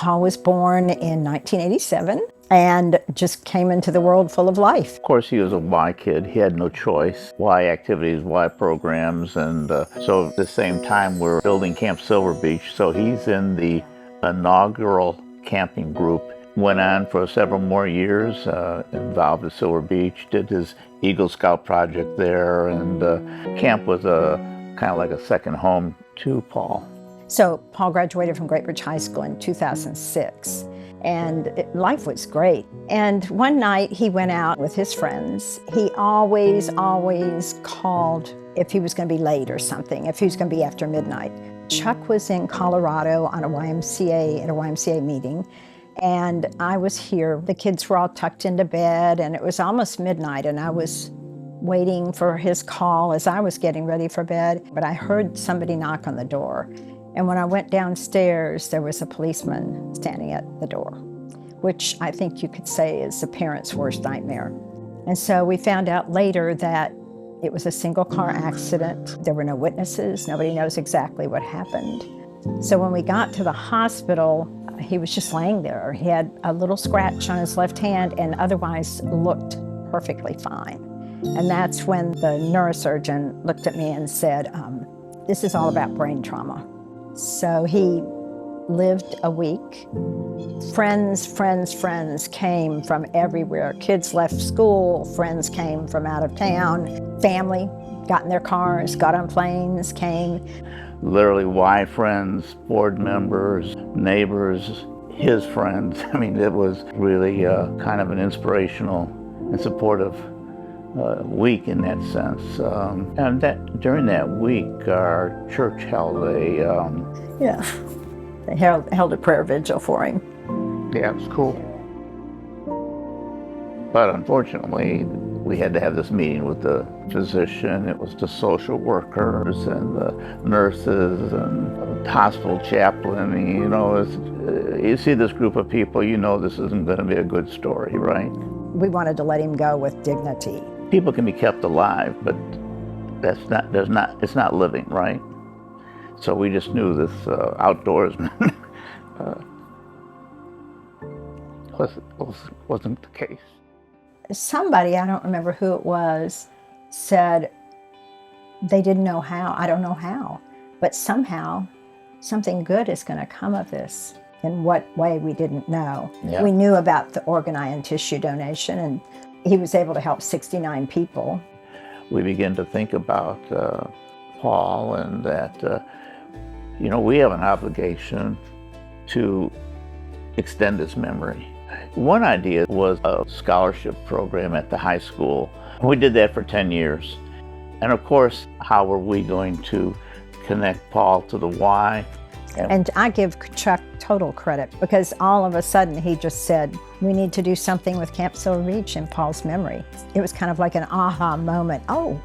Paul was born in 1987 and just came into the world full of life. Of course, he was a Y kid. He had no choice. Y activities, Y programs, and so at the same time we're building Camp Silver Beach. So he's in the inaugural camping group. Went on for several more years, involved at Silver Beach, did his Eagle Scout project there, and camp was kind of like a second home to Paul. So Paul graduated from Great Bridge High School in 2006, and life was great. And one night he went out with his friends. He always called if he was going to be late or something, if he was going to be after midnight. Chuck was in Colorado on a YMCA, at a YMCA meeting, and I was here. The kids were all tucked into bed, and it was almost midnight, and I was waiting for his call as I was getting ready for bed, but I heard somebody knock on the door. And when I went downstairs, there was a policeman standing at the door, which I think you could say is a parent's worst nightmare. And so we found out later that it was a single car accident. There were no witnesses. Nobody knows exactly what happened. So when we got to the hospital, he was just laying there. He had a little scratch on his left hand and otherwise looked perfectly fine. And that's when the neurosurgeon looked at me and said, this is all about brain trauma. So he lived a week. Friends came from everywhere. Kids left school, friends came from out of town. Family got in their cars, got on planes, came. Literally Y friends, board members, neighbors, his friends. I mean, it was really kind of an inspirational and supportive week in that sense. And during that week, our church held they held a prayer vigil for him. Yeah, it was cool. But unfortunately, we had to have this meeting with the physician. It was the social workers and the nurses and the hospital chaplain. And, you know, you see this group of people, you know this isn't going to be a good story, right? We wanted to let him go with dignity. People can be kept alive, but it's not living, right? So we just knew this outdoorsman wasn't the case. Somebody, I don't remember who it was, said they didn't know how. I don't know how, but somehow something good is going to come of this. In what way, we didn't know. Yeah. We knew about the organ, eye, and tissue donation, and he was able to help 69 people. We began to think about Paul, and that, you know, we have an obligation to extend his memory. One idea was a scholarship program at the high school. We did that for 10 years. And of course, how were we going to connect Paul to the Y? And I give Chuck total credit, because all of a sudden he just said, we need to do something with Camp Silver Beach in Paul's memory. It was kind of like an aha moment. Oh,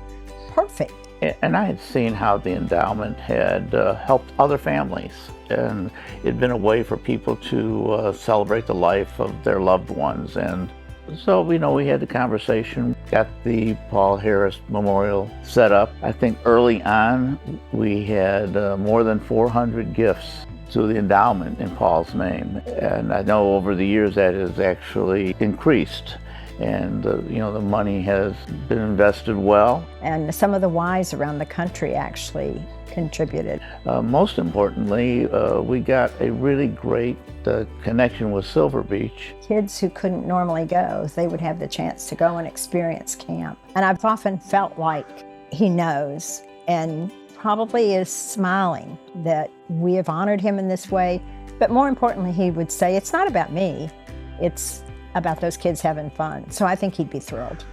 perfect. And I had seen how the endowment had helped other families. And it'd been a way for people to celebrate the life of their loved ones. And so, you know, we had the conversation, got the Paul Harris Memorial set up. I think early on, we had more than 400 gifts to the endowment in Paul's name. And I know over the years that has actually increased. And, you know, the money has been invested well. And some of the Ys around the country actually contributed. Most importantly, we got a really great connection with Silver Beach. Kids who couldn't normally go, they would have the chance to go and experience camp. And I've often felt like he knows and probably is smiling that we have honored him in this way. But more importantly, he would say, it's not about me, it's about those kids having fun. So I think he'd be thrilled.